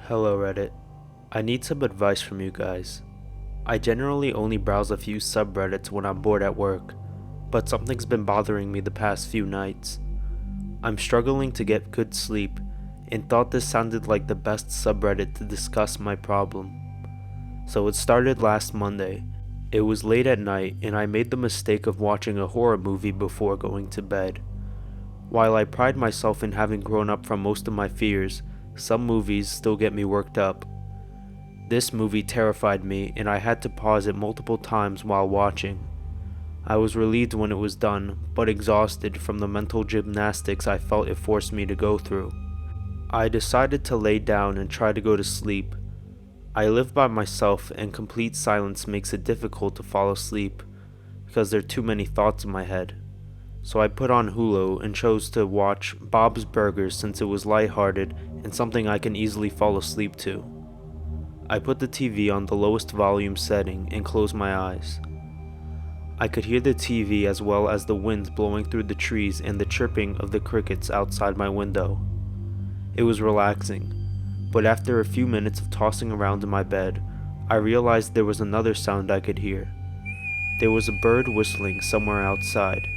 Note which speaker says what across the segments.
Speaker 1: Hello Reddit. I need some advice from you guys. I generally only browse a few subreddits when I'm bored at work, but something's been bothering me the past few nights. I'm struggling to get good sleep and thought this sounded like the best subreddit to discuss my problem. So it started last Monday. It was late at night and I made the mistake of watching a horror movie before going to bed. While I pride myself in having grown up from most of my fears, some movies still get me worked up. This movie terrified me and I had to pause it multiple times while watching. I was relieved when it was done, but exhausted from the mental gymnastics I felt it forced me to go through. I decided to lay down and try to go to sleep. I live by myself and complete silence makes it difficult to fall asleep because there are too many thoughts in my head. So I put on Hulu and chose to watch Bob's Burgers since it was lighthearted and something I can easily fall asleep to. I put the TV on the lowest volume setting and closed my eyes. I could hear the TV as well as the wind blowing through the trees and the chirping of the crickets outside my window. It was relaxing, but after a few minutes of tossing around in my bed, I realized there was another sound I could hear. There was a bird whistling somewhere outside.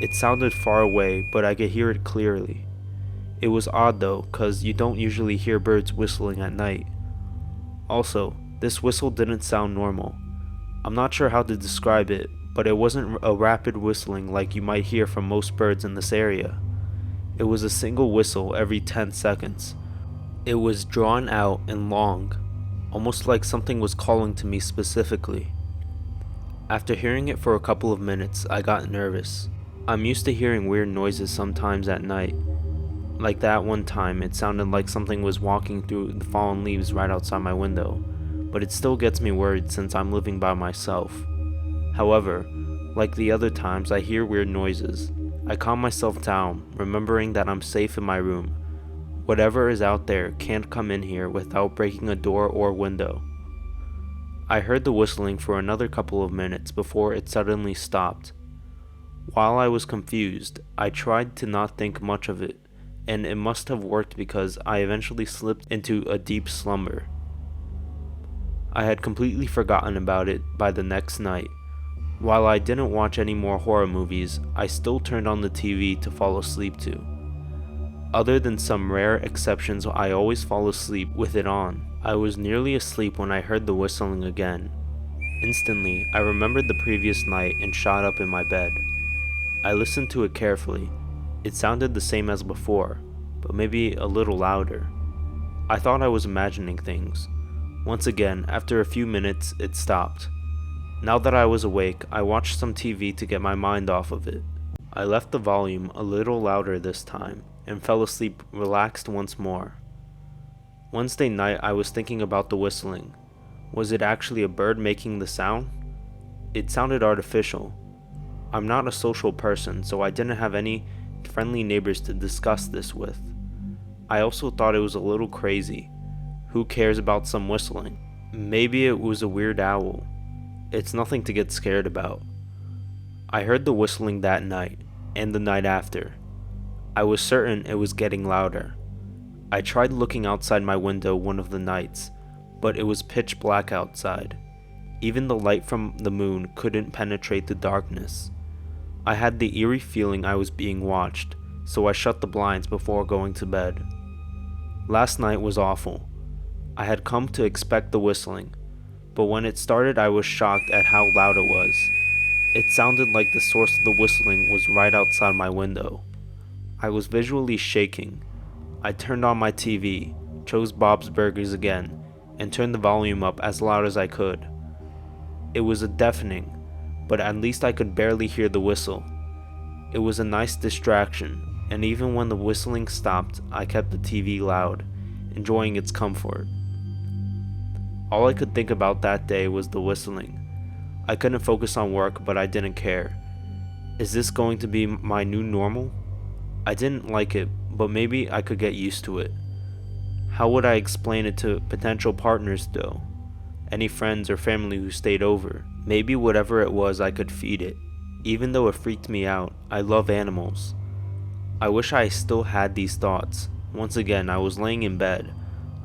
Speaker 1: It sounded far away, but I could hear it clearly. It was odd though, cause you don't usually hear birds whistling at night. Also, this whistle didn't sound normal. I'm not sure how to describe it, but it wasn't a rapid whistling like you might hear from most birds in this area. It was a single whistle every 10 seconds. It was drawn out and long, almost like something was calling to me specifically. After hearing it for a couple of minutes, I got nervous. I'm used to hearing weird noises sometimes at night. Like that one time, it sounded like something was walking through the fallen leaves right outside my window, but it still gets me worried since I'm living by myself. However, like the other times I hear weird noises, I calm myself down, remembering that I'm safe in my room. Whatever is out there can't come in here without breaking a door or window. I heard the whistling for another couple of minutes before it suddenly stopped. While I was confused, I tried to not think much of it, and it must have worked because I eventually slipped into a deep slumber. I had completely forgotten about it by the next night. While I didn't watch any more horror movies, I still turned on the TV to fall asleep to. Other than some rare exceptions, I always fall asleep with it on. I was nearly asleep when I heard the whistling again. Instantly, I remembered the previous night and shot up in my bed. I listened to it carefully. It sounded the same as before, but maybe a little louder. I thought I was imagining things. Once again, after a few minutes, it stopped. Now that I was awake, I watched some TV to get my mind off of it. I left the volume a little louder this time, and fell asleep relaxed once more. Wednesday night, I was thinking about the whistling. Was it actually a bird making the sound? It sounded artificial. I'm not a social person, so I didn't have any friendly neighbors to discuss this with. I also thought it was a little crazy. Who cares about some whistling? Maybe it was a weird owl. It's nothing to get scared about. I heard the whistling that night, and the night after. I was certain it was getting louder. I tried looking outside my window one of the nights, but it was pitch black outside. Even the light from the moon couldn't penetrate the darkness. I had the eerie feeling I was being watched, so I shut the blinds before going to bed. Last night was awful. I had come to expect the whistling, but when it started I was shocked at how loud it was. It sounded like the source of the whistling was right outside my window. I was visually shaking. I turned on my TV, chose Bob's Burgers again, and turned the volume up as loud as I could. It was a deafening, but at least I could barely hear the whistle. It was a nice distraction, and even when the whistling stopped, I kept the TV loud, enjoying its comfort. All I could think about that day was the whistling. I couldn't focus on work, but I didn't care. Is this going to be my new normal? I didn't like it, but maybe I could get used to it. How would I explain it to potential partners though? Any friends or family who stayed over? Maybe whatever it was I could feed it. Even though it freaked me out, I love animals. I wish I still had these thoughts. Once again, I was laying in bed.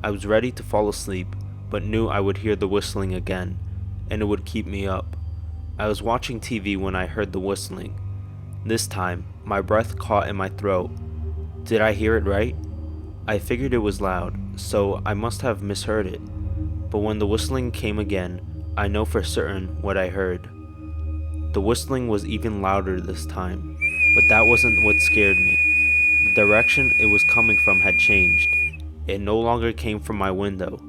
Speaker 1: I was ready to fall asleep, but knew I would hear the whistling again, and it would keep me up. I was watching TV when I heard the whistling. This time, my breath caught in my throat. Did I hear it right? I figured it was loud, so I must have misheard it. But when the whistling came again, I know for certain what I heard. The whistling was even louder this time, but that wasn't what scared me. The direction it was coming from had changed. It no longer came from my window,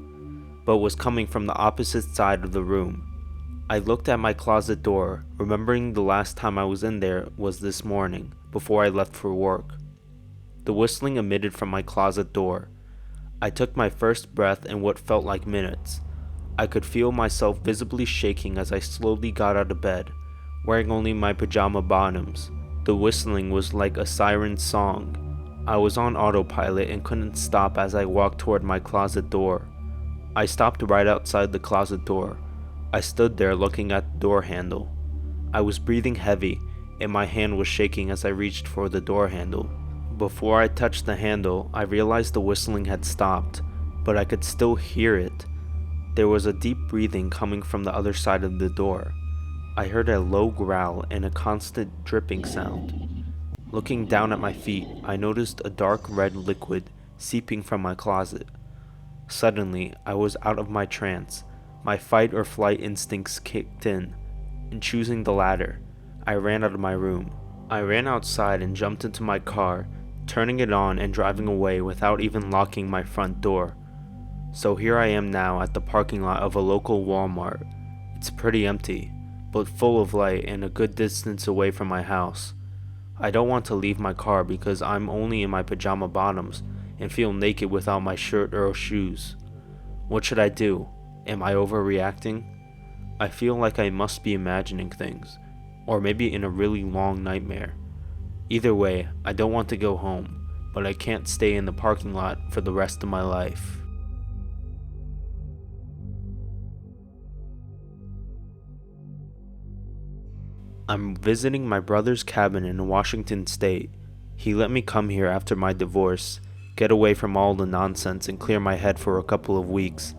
Speaker 1: but was coming from the opposite side of the room. I looked at my closet door, remembering the last time I was in there was this morning, before I left for work. The whistling emitted from my closet door. I took my first breath in what felt like minutes. I could feel myself visibly shaking as I slowly got out of bed, wearing only my pajama bottoms. The whistling was like a siren's song. I was on autopilot and couldn't stop as I walked toward my closet door. I stopped right outside the closet door. I stood there looking at the door handle. I was breathing heavy, and my hand was shaking as I reached for the door handle. Before I touched the handle, I realized the whistling had stopped, but I could still hear it. There was a deep breathing coming from the other side of the door. I heard a low growl and a constant dripping sound. Looking down at my feet, I noticed a dark red liquid seeping from my closet. Suddenly, I was out of my trance. My fight or flight instincts kicked in, and choosing the latter, I ran out of my room. I ran outside and jumped into my car, turning it on and driving away without even locking my front door. So here I am now at the parking lot of a local Walmart. It's pretty empty, but full of light and a good distance away from my house. I don't want to leave my car because I'm only in my pajama bottoms and feel naked without my shirt or shoes. What should I do? Am I overreacting? I feel like I must be imagining things, or maybe in a really long nightmare. Either way, I don't want to go home, but I can't stay in the parking lot for the rest of my life. I'm visiting my brother's cabin in Washington State. He let me come here after my divorce, get away from all the nonsense and clear my head for a couple of weeks.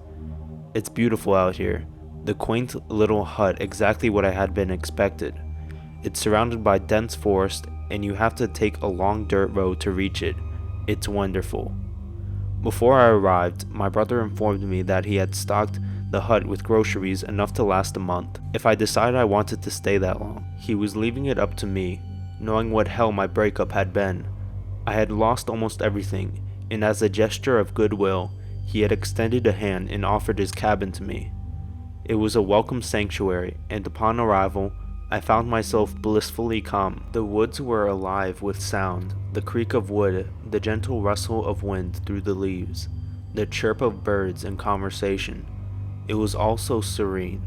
Speaker 1: It's beautiful out here. The quaint little hut exactly what I had been expected. It's surrounded by dense forest and you have to take a long dirt road to reach it. It's wonderful. Before I arrived, my brother informed me that he had stocked the hut with groceries enough to last a month if I decided I wanted to stay that long. He was leaving it up to me, knowing what hell my breakup had been. I had lost almost everything, and as a gesture of goodwill, he had extended a hand and offered his cabin to me. It was a welcome sanctuary, and upon arrival, I found myself blissfully calm. The woods were alive with sound, the creak of wood, the gentle rustle of wind through the leaves, the chirp of birds and conversation. It was all so serene.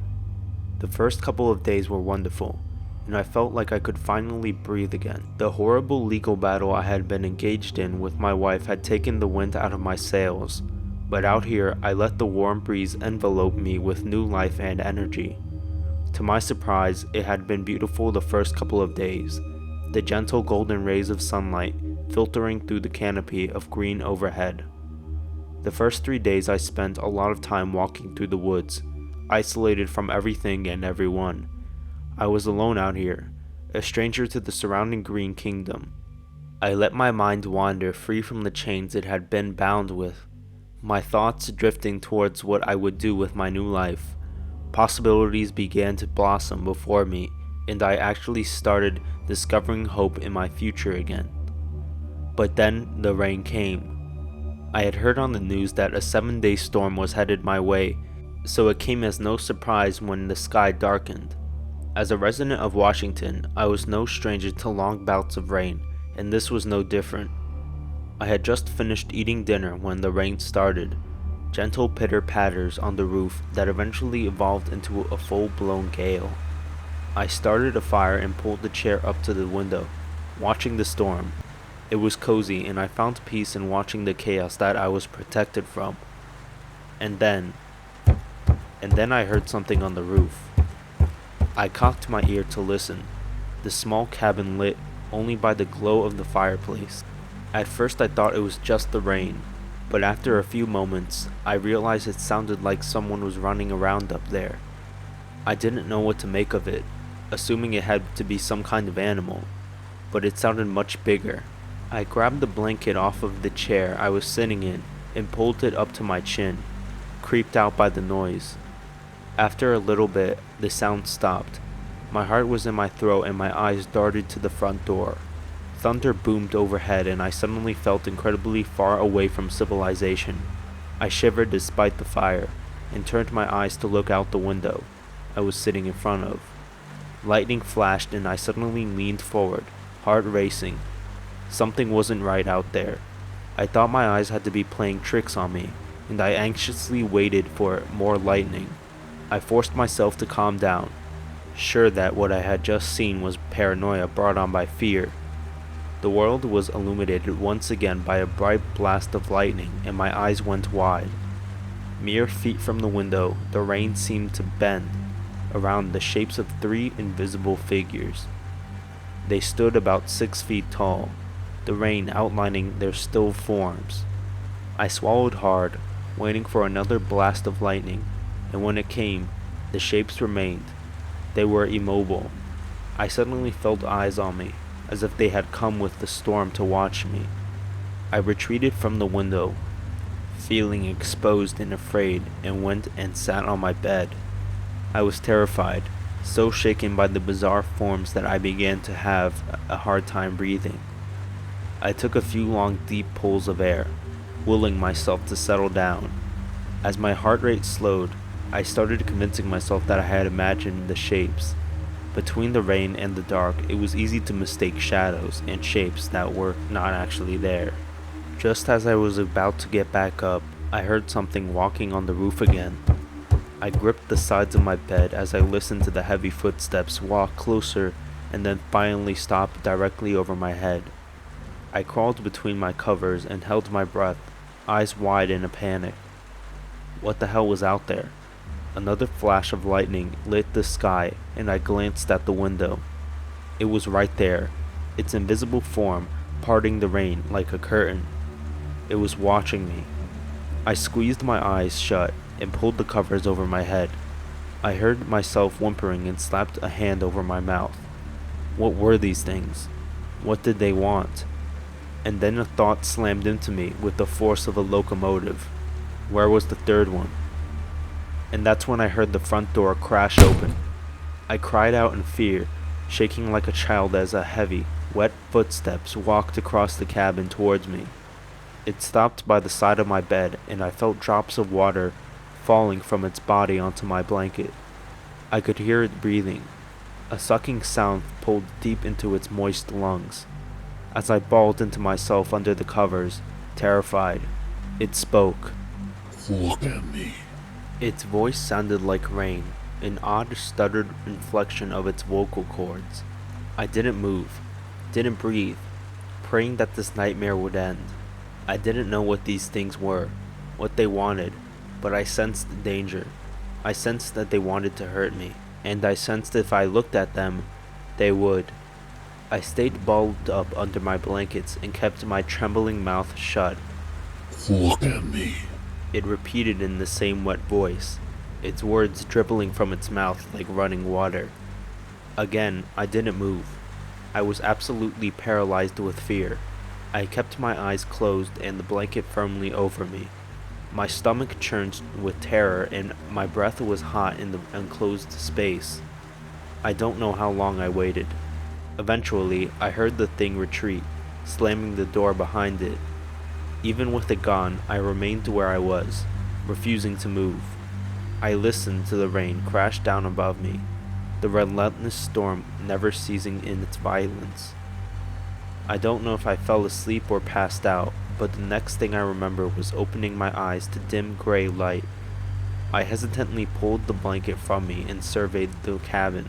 Speaker 1: The first couple of days were wonderful, and I felt like I could finally breathe again. The horrible legal battle I had been engaged in with my wife had taken the wind out of my sails, but out here I let the warm breeze envelope me with new life and energy. To my surprise, it had been beautiful the first couple of days, the gentle golden rays of sunlight filtering through the canopy of green overhead. The first 3 days I spent a lot of time walking through the woods, isolated from everything and everyone. I was alone out here, a stranger to the surrounding green kingdom. I let my mind wander free from the chains it had been bound with, my thoughts drifting towards what I would do with my new life. Possibilities began to blossom before me, and I actually started discovering hope in my future again. But then the rain came. I had heard on the news that a 7-day storm was headed my way, so it came as no surprise when the sky darkened. As a resident of Washington, I was no stranger to long bouts of rain, and this was no different. I had just finished eating dinner when the rain started, gentle pitter-patters on the roof that eventually evolved into a full-blown gale. I started a fire and pulled the chair up to the window, watching the storm. It was cozy, and I found peace in watching the chaos that I was protected from. And then I heard something on the roof. I cocked my ear to listen, the small cabin lit only by the glow of the fireplace. At first I thought it was just the rain, but after a few moments, I realized it sounded like someone was running around up there. I didn't know what to make of it, assuming it had to be some kind of animal, but it sounded much bigger. I grabbed the blanket off of the chair I was sitting in and pulled it up to my chin, creeped out by the noise. After a little bit, the sound stopped. My heart was in my throat and my eyes darted to the front door. Thunder boomed overhead and I suddenly felt incredibly far away from civilization. I shivered despite the fire, and turned my eyes to look out the window I was sitting in front of. Lightning flashed and I suddenly leaned forward, heart racing. Something wasn't right out there. I thought my eyes had to be playing tricks on me, and I anxiously waited for more lightning. I forced myself to calm down, sure that what I had just seen was paranoia brought on by fear. The world was illuminated once again by a bright blast of lightning, and my eyes went wide. Mere feet from the window, the rain seemed to bend around the shapes of 3 invisible figures. They stood about 6 feet tall, the rain outlining their still forms. I swallowed hard, waiting for another blast of lightning, and when it came, the shapes remained. They were immobile. I suddenly felt eyes on me, as if they had come with the storm to watch me. I retreated from the window, feeling exposed and afraid, and went and sat on my bed. I was terrified, so shaken by the bizarre forms that I began to have a hard time breathing. I took a few long deep pulls of air, willing myself to settle down. As my heart rate slowed, I started convincing myself that I had imagined the shapes. Between the rain and the dark, it was easy to mistake shadows and shapes that were not actually there. Just as I was about to get back up, I heard something walking on the roof again. I gripped the sides of my bed as I listened to the heavy footsteps walk closer and then finally stop directly over my head. I crawled between my covers and held my breath, eyes wide in a panic. What the hell was out there? Another flash of lightning lit the sky, and I glanced at the window. It was right there, its invisible form parting the rain like a curtain. It was watching me. I squeezed my eyes shut and pulled the covers over my head. I heard myself whimpering and slapped a hand over my mouth. What were these things? What did they want? And then a thought slammed into me with the force of a locomotive. Where was the third one? And that's when I heard the front door crash open. I cried out in fear, shaking like a child as a heavy, wet footsteps walked across the cabin towards me. It stopped by the side of my bed, and I felt drops of water falling from its body onto my blanket. I could hear it breathing. A sucking sound pulled deep into its moist lungs. As I bawled into myself under the covers, terrified, it spoke.
Speaker 2: Look at me.
Speaker 1: Its voice sounded like rain, an odd stuttered inflection of its vocal cords. I didn't move, didn't breathe, praying that this nightmare would end. I didn't know what these things were, what they wanted, but I sensed danger. I sensed that they wanted to hurt me, and I sensed if I looked at them, they would. I stayed balled up under my blankets and kept my trembling mouth shut.
Speaker 2: Look at me.
Speaker 1: It repeated in the same wet voice, its words dribbling from its mouth like running water. Again, I didn't move. I was absolutely paralyzed with fear. I kept my eyes closed and the blanket firmly over me. My stomach churned with terror and my breath was hot in the enclosed space. I don't know how long I waited. Eventually, I heard the thing retreat, slamming the door behind it. Even with it gone, I remained where I was, refusing to move. I listened to the rain crash down above me, the relentless storm never ceasing in its violence. I don't know if I fell asleep or passed out, but the next thing I remember was opening my eyes to dim gray light. I hesitantly pulled the blanket from me and surveyed the cabin.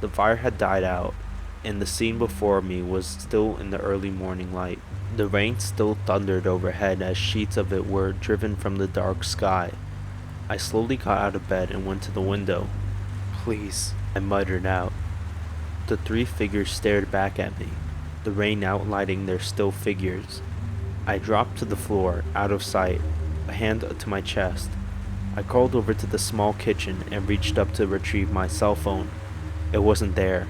Speaker 1: The fire had died out, and the scene before me was still in the early morning light. The rain still thundered overhead as sheets of it were driven from the dark sky. I slowly got out of bed and went to the window. "Please," I muttered out. The 3 figures stared back at me, the rain outlining their still figures. I dropped to the floor, out of sight, a hand to my chest. I crawled over to the small kitchen and reached up to retrieve my cell phone. It wasn't there.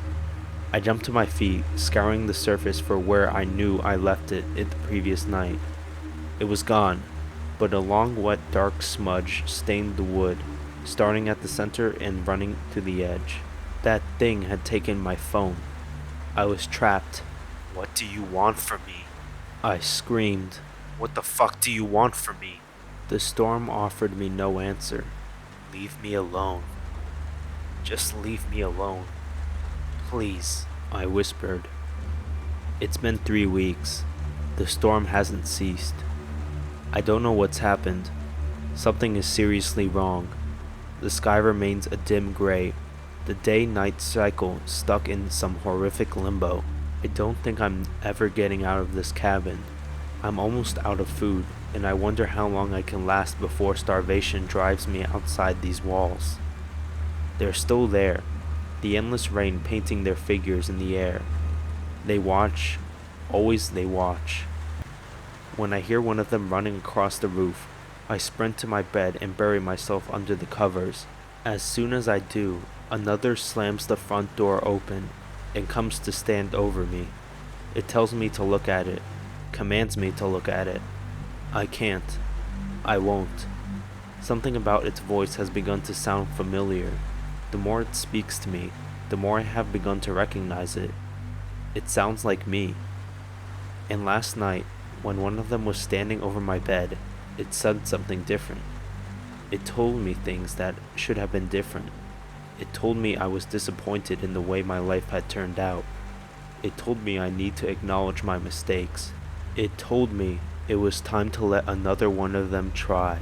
Speaker 1: I jumped to my feet, scouring the surface for where I knew I left it the previous night. It was gone, but a long, wet, dark smudge stained the wood, starting at the center and running to the edge. That thing had taken my phone. I was trapped. "What do you want from me?" I screamed. "What the fuck do you want from me?" The storm offered me no answer. "Leave me alone. Just leave me alone. Please," I whispered. It's been 3 weeks. The storm hasn't ceased. I don't know what's happened. Something is seriously wrong. The sky remains a dim gray. The day-night cycle stuck in some horrific limbo. I don't think I'm ever getting out of this cabin. I'm almost out of food, and I wonder how long I can last before starvation drives me outside these walls. They're still there, the endless rain painting their figures in the air. They watch, always they watch. When I hear one of them running across the roof, I sprint to my bed and bury myself under the covers. As soon as I do, another slams the front door open and comes to stand over me. It tells me to look at it, commands me to look at it. I can't. I won't. Something about its voice has begun to sound familiar. The more it speaks to me, the more I have begun to recognize it. It sounds like me. And last night, when one of them was standing over my bed, it said something different. It told me things that should have been different. It told me I was disappointed in the way my life had turned out. It told me I need to acknowledge my mistakes. It told me it was time to let another one of them try.